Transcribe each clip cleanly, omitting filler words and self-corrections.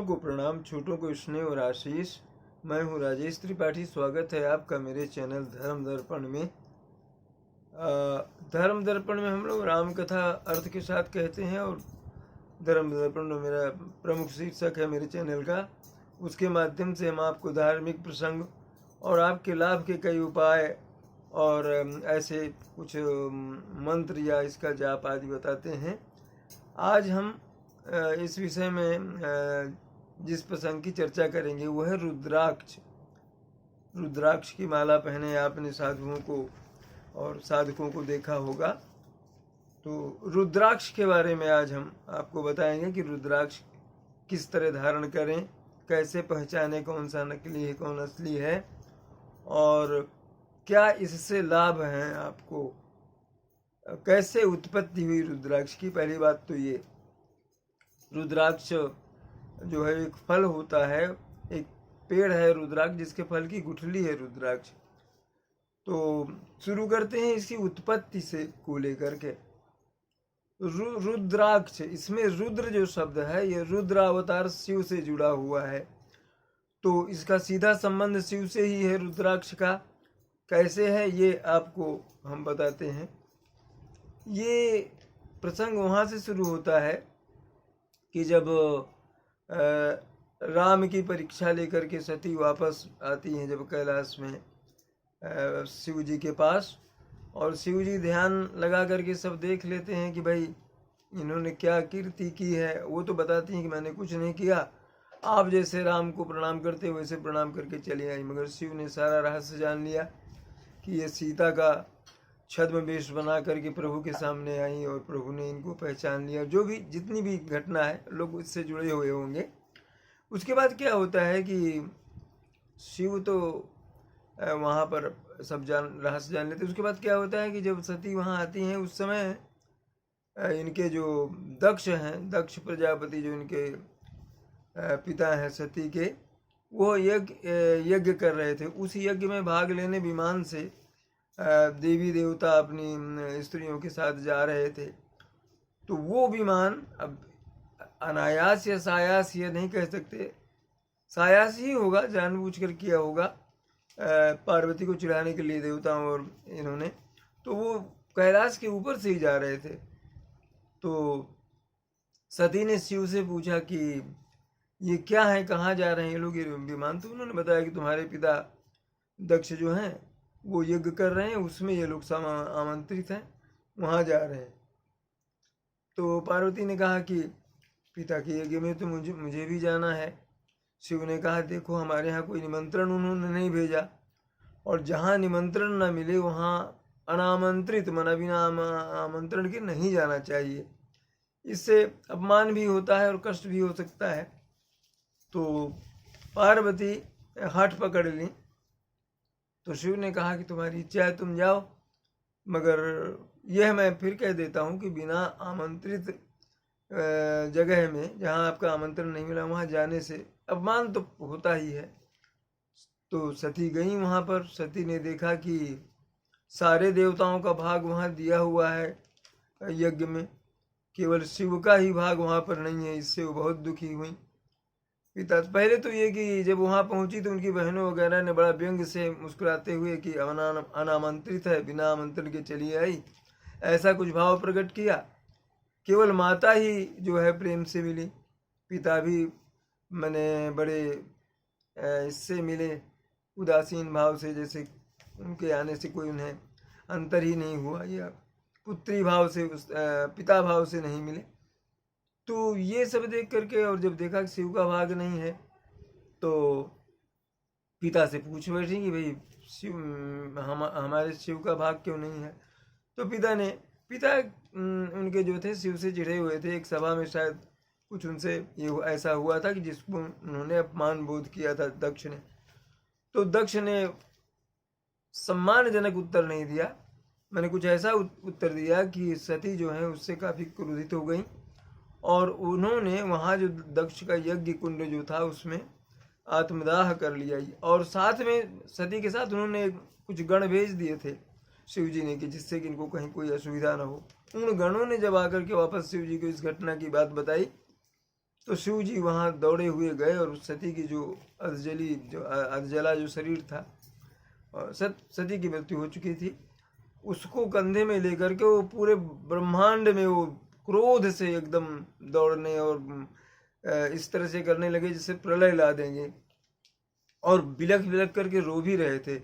बड़ों को प्रणाम, छोटों को स्नेह और आशीष। मैं हूँ राजेश त्रिपाठी। स्वागत है आपका मेरे चैनल धर्म दर्पण में। धर्म दर्पण में हम लोग राम कथा अर्थ के साथ कहते हैं और धर्म दर्पण में मेरा प्रमुख शीर्षक है मेरे चैनल का। उसके माध्यम से हम आपको धार्मिक प्रसंग और आपके लाभ के कई उपाय और ऐसे कुछ मंत्र या इसका जाप आदि बताते हैं। आज हम इस विषय में जिस प्रसंग की चर्चा करेंगे वो है रुद्राक्ष। रुद्राक्ष की माला पहने आपने साधुओं को और साधकों को देखा होगा। तो रुद्राक्ष के बारे में आज हम आपको बताएंगे कि रुद्राक्ष किस तरह धारण करें, कैसे पहचाने कौन सा नकली है कौन असली है और क्या इससे लाभ हैं आपको, कैसे उत्पत्ति हुई रुद्राक्ष की। पहली बात तो ये, रुद्राक्ष जो है एक फल होता है, एक पेड़ है रुद्राक्ष जिसके फल की गुठली है रुद्राक्ष। तो शुरू करते हैं इसकी उत्पत्ति से को लेकर के। रुद्राक्ष, इसमें रुद्र जो शब्द है ये रुद्र अवतार शिव से जुड़ा हुआ है, तो इसका सीधा संबंध शिव से ही है। रुद्राक्ष का कैसे है ये आपको हम बताते हैं। ये प्रसंग वहाँ से शुरू होता है कि जब राम की परीक्षा लेकर के सती वापस आती हैं जब कैलाश में शिव जी के पास, और शिव जी ध्यान लगा करके सब देख लेते हैं कि भाई इन्होंने क्या कीर्ति की है। वो तो बताती हैं कि मैंने कुछ नहीं किया, आप जैसे राम को प्रणाम करते वैसे प्रणाम करके चली आई। मगर शिव ने सारा रहस्य जान लिया कि ये सीता का छद्म वेश बना करके प्रभु के सामने आई और प्रभु ने इनको पहचान लिया। जो भी जितनी भी घटना है लोग इससे जुड़े हुए होंगे। उसके बाद क्या होता है कि शिव तो वहाँ पर सब रहस्य जान लेते। उसके बाद क्या होता है कि जब सती वहाँ आती हैं उस समय इनके जो दक्ष हैं, दक्ष प्रजापति जो इनके पिता हैं सती के, वो यज्ञ कर रहे थे। उस यज्ञ में भाग लेने विमान से देवी देवता अपनी स्त्रियों के साथ जा रहे थे। तो वो विमान अब अनायास या सायास ये नहीं कह सकते, सायास ही होगा, जानबूझ कर किया होगा पार्वती को चिढ़ाने के लिए देवताओं और इन्होंने। तो वो कैलाश के ऊपर से ही जा रहे थे। तो सती ने शिव से पूछा कि ये क्या है, कहाँ जा रहे हैं ये लोग ये विमान। तो उन्होंने बताया कि तुम्हारे पिता दक्ष जो हैं वो यज्ञ कर रहे हैं, उसमें ये लोग सब आमंत्रित हैं, वहाँ जा रहे हैं। तो पार्वती ने कहा कि पिता के यज्ञ में तो मुझे भी जाना है। शिव ने कहा देखो हमारे यहाँ कोई निमंत्रण उन्होंने नहीं भेजा, और जहाँ निमंत्रण न मिले वहाँ अनामंत्रित मना बिना आमंत्रण के नहीं जाना चाहिए। इससे अपमान भी होता है और कष्ट भी हो सकता है। तो पार्वती हठ पकड़ ली। तो शिव ने कहा कि तुम्हारी इच्छा है तुम जाओ, मगर यह मैं फिर कह देता हूँ कि बिना आमंत्रित जगह में जहाँ आपका आमंत्रण नहीं मिला वहाँ जाने से अपमान तो होता ही है। तो सती गई वहाँ पर। सती ने देखा कि सारे देवताओं का भाग वहाँ दिया हुआ है यज्ञ में, केवल शिव का ही भाग वहाँ पर नहीं है। इससे वो बहुत दुखी हुई। पिता पहले तो ये कि जब वहाँ पहुँची तो उनकी बहनों वगैरह ने बड़ा व्यंग से मुस्कुराते हुए कि अनामंत्रित है, बिना आमंत्रण के चली आई, ऐसा कुछ भाव प्रकट किया। केवल माता ही जो है प्रेम से मिली, पिता भी मैंने बड़े इससे मिले उदासीन भाव से, जैसे उनके आने से कोई उन्हें अंतर ही नहीं हुआ, या पुत्री भाव से पिता भाव से नहीं मिले। तो ये सब देख करके और जब देखा कि शिव का भाग नहीं है तो पिता से पूछ बैठी कि भाई शिव हमारे शिव का भाग क्यों नहीं है। तो पिता उनके जो थे शिव से चिढ़े हुए थे। एक सभा में शायद कुछ उनसे ये ऐसा हुआ था कि जिसको उन्होंने अपमान बोध किया था दक्ष ने। तो दक्ष ने सम्मानजनक उत्तर नहीं दिया, मैंने कुछ ऐसा उत्तर दिया कि सती जो है उससे काफ़ी क्रोधित हो गई, और उन्होंने वहाँ जो दक्ष का यज्ञ कुंड जो था उसमें आत्मदाह कर लिया। और साथ में सती के साथ उन्होंने कुछ गण भेज दिए थे शिव जी ने कि जिससे कि इनको कहीं कोई असुविधा न हो। उन गणों ने जब आकर के वापस शिव जी को इस घटना की बात बताई तो शिव जी वहाँ दौड़े हुए गए और उस सती की जो अधजला जो शरीर था, और सती की मृत्यु हो चुकी थी, उसको कंधे में लेकर के वो पूरे ब्रह्मांड में वो क्रोध से एकदम दौड़ने और इस तरह से करने लगे जैसे प्रलय ला देंगे, और बिलख बिलख करके रो भी रहे थे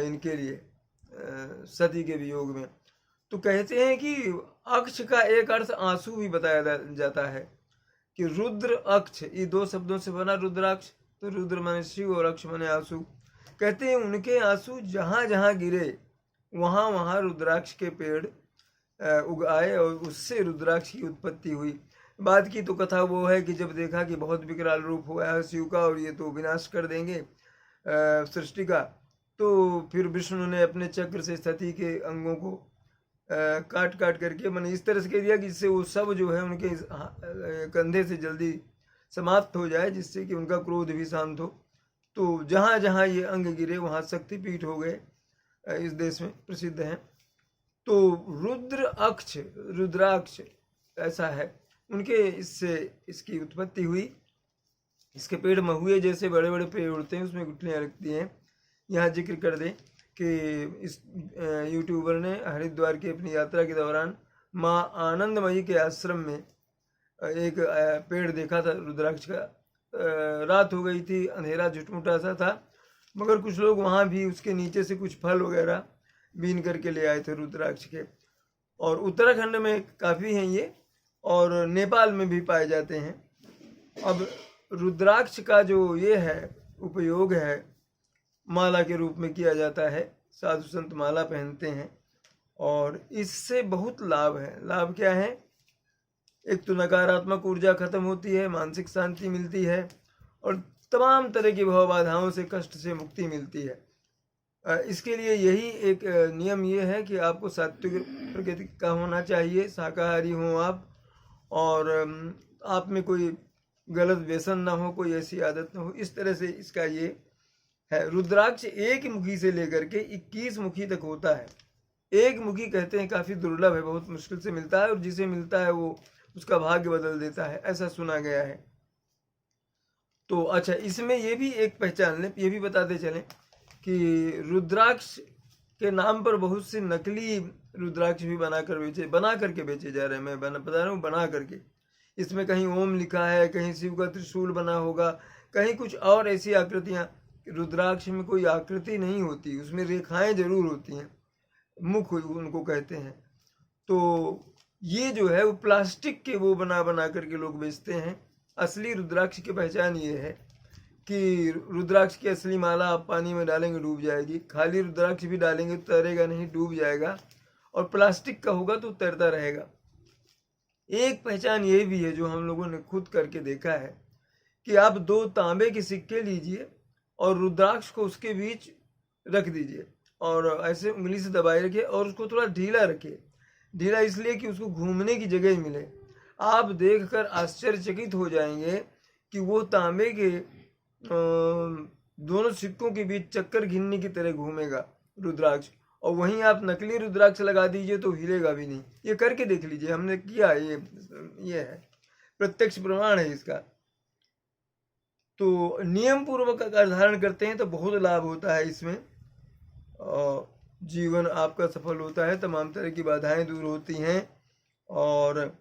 इनके लिए, सती के वियोग में। तो कहते हैं कि अक्ष का एक अर्थ आंसू भी बताया जाता है कि रुद्र अक्ष, ये दो शब्दों से बना रुद्राक्ष। तो रुद्र माने शिव और अक्ष माने आंसू। कहते हैं उनके आंसू जहाँ जहाँ गिरे वहाँ वहाँ रुद्राक्ष के पेड़ उग आए और उससे रुद्राक्ष की उत्पत्ति हुई। बाद की तो कथा वो है कि जब देखा कि बहुत विकराल रूप हुआ है शिव का और ये तो विनाश कर देंगे सृष्टि का, तो फिर विष्णु ने अपने चक्र से सती के अंगों को काट काट करके मैंने इस तरह से कह दिया कि जिससे वो सब जो है उनके कंधे से जल्दी समाप्त हो जाए, जिससे कि उनका क्रोध भी शांत हो। तो जहाँ जहाँ ये अंग गिरे वहाँ शक्तिपीठ हो गए, इस देश में प्रसिद्ध हैं। तो रुद्र अक्ष, रुद्राक्ष ऐसा है, उनके इससे इसकी उत्पत्ति हुई। इसके पेड़ महुए जैसे बड़े बड़े पेड़ उड़ते हैं, उसमें गुठलियाँ रखती हैं। यहाँ जिक्र कर दें कि इस यूट्यूबर ने हरिद्वार की अपनी यात्रा के दौरान माँ आनंदमयी के आश्रम में एक पेड़ देखा था रुद्राक्ष का। रात हो गई थी, अंधेरा झुटमुटा सा था, मगर कुछ लोग वहाँ भी उसके नीचे से कुछ फल वगैरह बीन करके ले आए थे रुद्राक्ष के। और उत्तराखंड में काफ़ी हैं ये, और नेपाल में भी पाए जाते हैं। अब रुद्राक्ष का जो ये है उपयोग है, माला के रूप में किया जाता है। साधु संत माला पहनते हैं और इससे बहुत लाभ है। लाभ क्या है? एक तो नकारात्मक ऊर्जा खत्म होती है, मानसिक शांति मिलती है, और तमाम तरह की भाव बाधाओं से, कष्ट से मुक्ति मिलती है। इसके लिए यही एक नियम ये है कि आपको सात्विक प्रकृति का होना चाहिए, शाकाहारी हो आप, और आप में कोई गलत व्यसन ना हो, कोई ऐसी आदत ना हो। इस तरह से इसका ये है। रुद्राक्ष एक मुखी से लेकर के 21 मुखी तक होता है। एक मुखी कहते हैं काफ़ी दुर्लभ है, बहुत मुश्किल से मिलता है, और जिसे मिलता है वो उसका भाग्य बदल देता है, ऐसा सुना गया है। तो अच्छा, इसमें ये भी एक पहचान लें, ये भी बताते चलें कि रुद्राक्ष के नाम पर बहुत से नकली रुद्राक्ष भी बना करके बेचे जा रहे हैं। मैं बता रहा हूँ, बना करके। इसमें कहीं ओम लिखा है, कहीं शिव का त्रिशूल बना होगा, कहीं कुछ और ऐसी आकृतियाँ। रुद्राक्ष में कोई आकृति नहीं होती, उसमें रेखाएं जरूर होती हैं, मुख उनको कहते हैं। तो ये जो है वो प्लास्टिक के वो बना बना करके लोग बेचते हैं। असली रुद्राक्ष की पहचान ये है कि रुद्राक्ष की असली माला आप पानी में डालेंगे डूब जाएगी, खाली रुद्राक्ष भी डालेंगे तो तैरेगा नहीं, डूब जाएगा, और प्लास्टिक का होगा तो तैरता रहेगा। एक पहचान ये भी है जो हम लोगों ने खुद करके देखा है कि आप 2 तांबे के सिक्के लीजिए और रुद्राक्ष को उसके बीच रख दीजिए और ऐसे उंगली से दबाए रखिए, और उसको थोड़ा ढीला रखिए। ढीला इसलिए कि उसको घूमने की जगह मिले। आप देखकर आश्चर्यचकित हो जाएंगे कि वो तांबे के दोनों सिक्कों के बीच चक्कर घिन्नी की तरह घूमेगा रुद्राक्ष। और वहीं आप नकली रुद्राक्ष लगा दीजिए तो हिलेगा भी नहीं। ये करके देख लीजिए, हमने किया, ये है, प्रत्यक्ष प्रमाण है इसका। तो नियम पूर्वक अगर धारण करते हैं तो बहुत लाभ होता है इसमें, और जीवन आपका सफल होता है, तमाम तरह की बाधाएं दूर होती हैं। और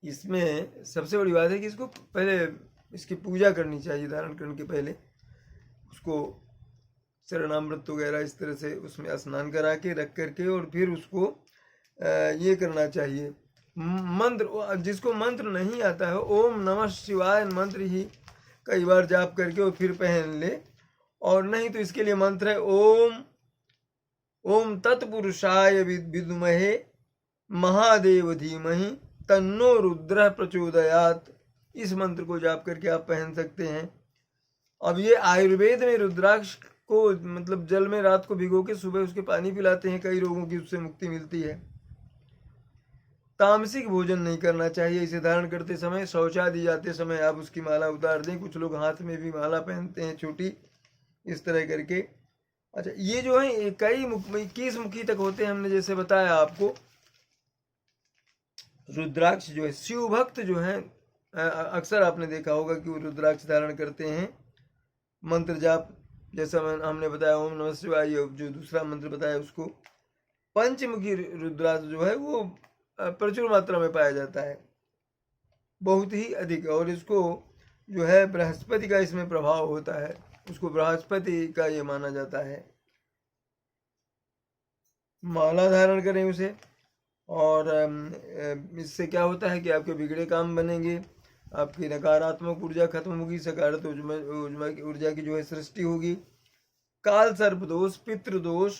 इसमें सबसे बड़ी बात है कि इसको पहले इसकी पूजा करनी चाहिए। धारण करने के पहले उसको शरणामृत वगैरह इस तरह से उसमें स्नान करा के रख करके, और फिर उसको ये करना चाहिए। मंत्र, जिसको मंत्र नहीं आता है, ओम नमः शिवाय मंत्र ही कई बार जाप करके और फिर पहन ले। और नहीं तो इसके लिए मंत्र है ओम तत्पुरुषाय विद्महे महादेव धीमहि तन्नो रुद्र प्रचोदयात। इस मंत्र को जाप करके आप पहन सकते हैं। अब ये आयुर्वेद में रुद्राक्ष को मतलब जल में रात को भिगो के सुबह उसके पानी पिलाते हैं, कई रोगों की उससे मुक्ति मिलती है। तामसिक भोजन नहीं करना चाहिए इसे धारण करते समय। शौचादि जाते समय आप उसकी माला उतार दें। कुछ लोग हाथ में भी माला पहनते हैं छोटी, इस तरह करके। अच्छा, ये जो है कई 21 मुखी तक होते हैं, हमने जैसे बताया आपको। रुद्राक्ष जो है, शिव भक्त जो है अक्सर आपने देखा होगा कि वो रुद्राक्ष धारण करते हैं। मंत्र जाप जैसा हमने बताया ओम नमः शिवाय, जो दूसरा मंत्र बताया उसको। पंचमुखी रुद्राक्ष जो है वो प्रचुर मात्रा में पाया जाता है, बहुत ही अधिक। और इसको जो है बृहस्पति का इसमें प्रभाव होता है, उसको बृहस्पति का ये माना जाता है। माला धारण करें उसे, और इससे क्या होता है कि आपके बिगड़े काम बनेंगे, आपकी नकारात्मक ऊर्जा खत्म होगी, सकारात्मक ऊर्जा की जो है सृष्टि होगी। काल सर्प दोष, पितृ दोष,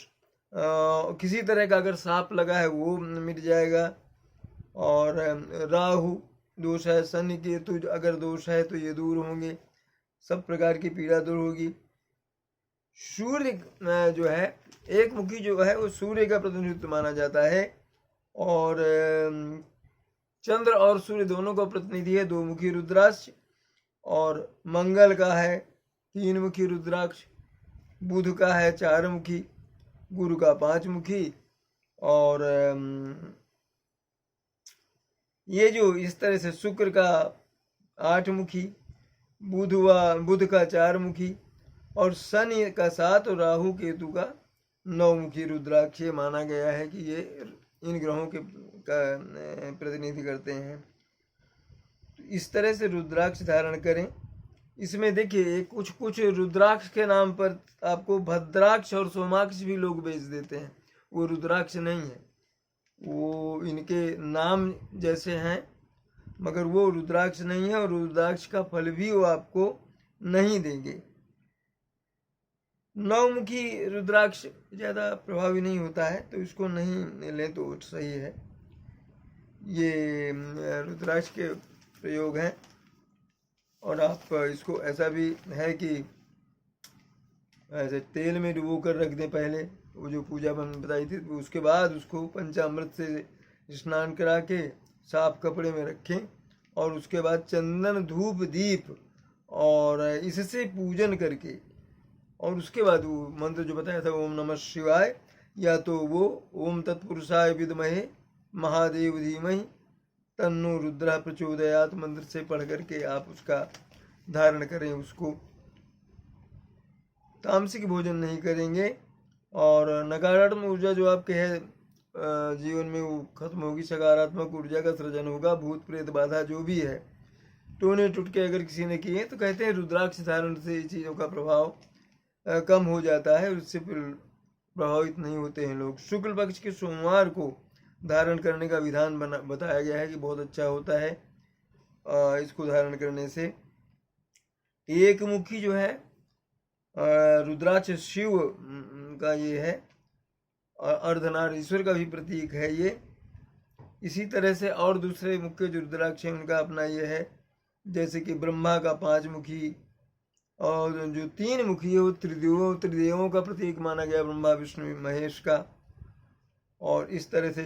किसी तरह का अगर सांप लगा है वो मिट जाएगा। और राहु दोष है, शनि केतु अगर दोष है तो ये दूर होंगे, सब प्रकार की पीड़ा दूर होगी। सूर्य जो है एक मुखी जो है वो सूर्य का प्रतिनिधित्व माना जाता है, और चंद्र और सूर्य दोनों का प्रतिनिधि है 2 मुखी रुद्राक्ष। और मंगल का है 3 मुखी रुद्राक्ष, बुध का है 4 मुखी, गुरु का 5 मुखी। और ये जो इस तरह से शुक्र का 8 मुखी, बुध का 4 मुखी, और शनि का 7 और राहु केतु का 9 मुखी रुद्राक्ष माना गया है कि ये इन ग्रहों के प्रतिनिधि करते हैं। तो इस तरह से रुद्राक्ष धारण करें। इसमें देखिए कुछ कुछ रुद्राक्ष के नाम पर आपको भद्राक्ष और सोमाक्ष भी लोग बेच देते हैं, वो रुद्राक्ष नहीं है, वो इनके नाम जैसे हैं मगर वो रुद्राक्ष नहीं है, और रुद्राक्ष का फल भी वो आपको नहीं देंगे। 9 मुखी रुद्राक्ष ज़्यादा प्रभावी नहीं होता है, तो इसको नहीं ले तो सही है। ये रुद्राक्ष के प्रयोग हैं। और आप इसको ऐसा भी है कि ऐसे तेल में डुबो कर रख दें पहले, वो जो पूजा मैंने बताई थी, उसके बाद उसको पंचामृत से स्नान करा के साफ कपड़े में रखें, और उसके बाद चंदन धूप दीप और इससे पूजन करके, और उसके बाद वो मंत्र जो बताया था ओम नमः शिवाय, या तो वो ओम तत्पुरुषाय विद्महे महादेव धीमहि तन्नो रुद्रः प्रचोदयात मंत्र से पढ़ करके आप उसका धारण करें। उसको तामसिक भोजन नहीं करेंगे, और नकारात्मक ऊर्जा जो आपके है जीवन में वो खत्म होगी, सकारात्मक ऊर्जा का सृजन होगा। भूत प्रेत बाधा जो भी है, टोने टुटके अगर किसी ने किए तो कहते हैं रुद्राक्ष धारण से इन चीज़ों का प्रभाव कम हो जाता है, उससे फिर प्रभावित नहीं होते हैं लोग। शुक्ल पक्ष के सोमवार को धारण करने का विधान बताया गया है कि बहुत अच्छा होता है इसको धारण करने से। एक मुखी जो है रुद्राक्ष शिव का ये है, और अर्धनारीश्वर का भी प्रतीक है ये। इसी तरह से और दूसरे मुख्य जो रुद्राक्ष हैं उनका अपना ये है, जैसे कि ब्रह्मा का 5 मुखी, और जो 3 मुखी है वो त्रिदेवों का प्रतीक माना गया, ब्रह्मा विष्णु महेश का। और इस तरह से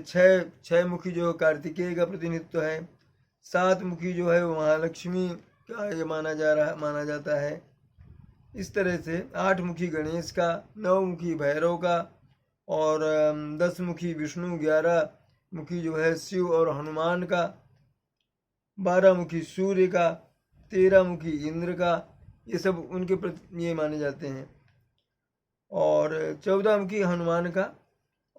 6 मुखी जो कार्तिकेय का प्रतिनिधित्व है, 7 मुखी जो है वो महालक्ष्मी का ये माना जाता है। इस तरह से 8 मुखी गणेश का, 9 मुखी भैरव का, और 10 मुखी विष्णु, 11 मुखी जो है शिव और हनुमान का, 12 मुखी सूर्य का, 13 मुखी इंद्र का, ये सब उनके प्रति ये माने जाते हैं। और 14 मुखी हनुमान का,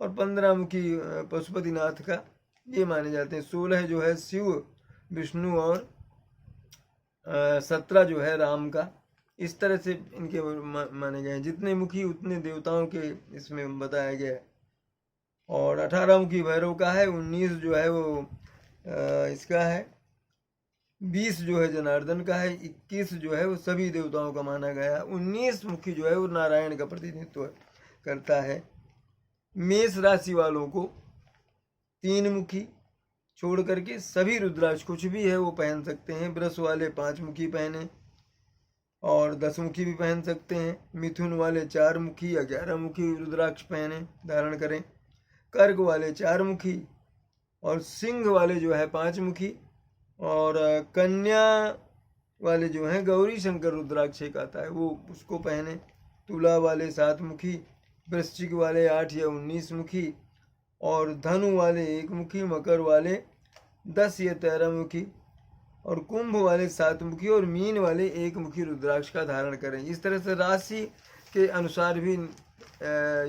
और 15 मुखी पशुपतिनाथ का ये माने जाते हैं। 16 जो है शिव विष्णु, और 17 जो है राम का। इस तरह से इनके माने गए हैं। जितने मुखी उतने देवताओं के इसमें बताया गया है। और 18 मुखी भैरव का है, 19 जो है वो इसका है, 20 जो है जनार्दन का है, 21 जो है वो सभी देवताओं का माना गया है। 19 मुखी जो है वो नारायण का प्रतिनिधित्व करता है। मेष राशि वालों को 3 मुखी छोड़ करके सभी रुद्राक्ष कुछ भी है वो पहन सकते हैं। वृष वाले 5 मुखी पहने, और 10 मुखी भी पहन सकते हैं। मिथुन वाले 4 मुखी या 11 मुखी रुद्राक्ष पहने धारण करें। कर्क वाले 4 मुखी, और सिंह वाले जो है 5 मुखी, और कन्या वाले जो हैं गौरी शंकर रुद्राक्ष एक आता है वो उसको पहने। तुला वाले 7 मुखी, वृश्चिक वाले 8 या 19 मुखी, और धनु वाले 1 मुखी, मकर वाले 10 या 13 मुखी, और कुंभ वाले 7 मुखी और मीन वाले 1 मुखी रुद्राक्ष का धारण करें। इस तरह से राशि के अनुसार भी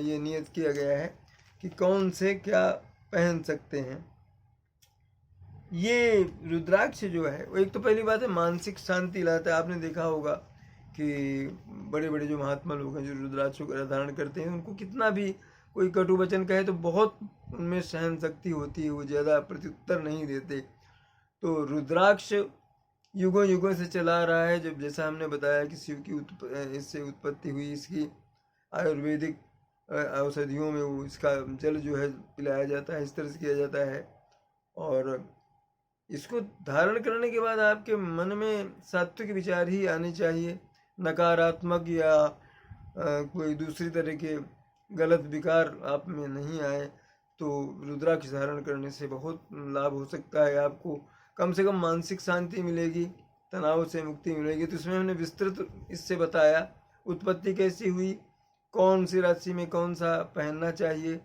ये नियत किया गया है कि कौन से क्या पहन सकते हैं। ये रुद्राक्ष जो है वो एक तो पहली बात है मानसिक शांति लाता है। आपने देखा होगा कि बड़े बड़े जो महात्मा लोग हैं जो रुद्राक्ष को धारण करते हैं, उनको कितना भी कोई कटु वचन कहे तो बहुत उनमें सहन शक्ति होती है, वो ज़्यादा प्रत्युत्तर नहीं देते। तो रुद्राक्ष युगों युगों से चला रहा है। जब जैसा हमने बताया कि शिव की इससे उत्पत्ति हुई, इसकी आयुर्वेदिक औषधियों में वो इसका जल जो है पिलाया जाता है, इस तरह से किया जाता है। और इसको धारण करने के बाद आपके मन में सात्विक विचार ही आने चाहिए, नकारात्मक या कोई दूसरी तरह के गलत विकार आप में नहीं आए। तो रुद्राक्ष धारण करने से बहुत लाभ हो सकता है। आपको कम से कम मानसिक शांति मिलेगी, तनाव से मुक्ति मिलेगी। तो इसमें हमने विस्तृत इससे बताया उत्पत्ति कैसी हुई, कौन सी राशि में कौन सा पहनना चाहिए।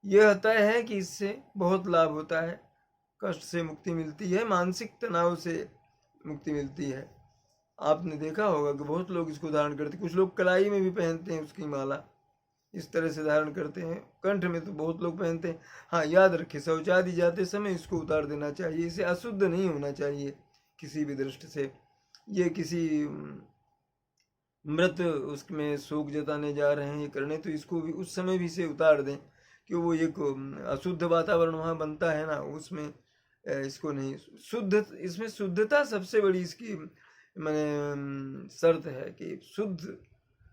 यह तय है कि इससे बहुत लाभ होता है, कष्ट से मुक्ति मिलती है, मानसिक तनाव से मुक्ति मिलती है। आपने देखा होगा कि बहुत लोग इसको धारण करते हैं, कुछ लोग कलाई में भी पहनते हैं उसकी माला, इस तरह से धारण करते हैं। कंठ में तो बहुत लोग पहनते हैं। हाँ, याद रखें शौचालय जाते समय इसको उतार देना चाहिए। इसे अशुद्ध नहीं होना चाहिए किसी भी दृष्टि से। ये किसी मृत उसमें शोक जताने जा रहे हैं ये करने, तो इसको भी उस समय भी इसे उतार दें, कि वो एक अशुद्ध वातावरण वहाँ बनता है ना, उसमें इसको नहीं। शुद्ध, इसमें शुद्धता सबसे बड़ी इसकी मैंने शर्त है कि शुद्ध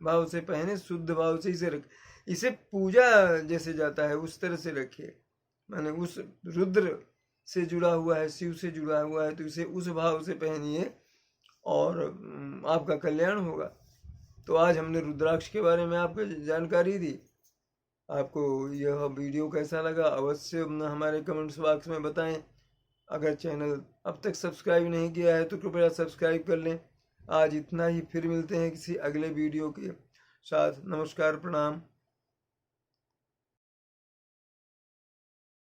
भाव से पहने, शुद्ध भाव से इसे रख, इसे पूजा जैसे जाता है उस तरह से रखिए। मैंने उस रुद्र से जुड़ा हुआ है, शिव से जुड़ा हुआ है, तो इसे उस भाव से पहनिए और आपका कल्याण होगा। तो आज हमने रुद्राक्ष के बारे में आपको जानकारी दी। आपको यह वीडियो कैसा लगा अवश्य हमारे कमेंट्स बॉक्स में बताएं। अगर चैनल अब तक सब्सक्राइब नहीं किया है तो कृपया सब्सक्राइब कर लें। आज इतना ही, फिर मिलते हैं किसी अगले वीडियो के साथ। नमस्कार, प्रणाम।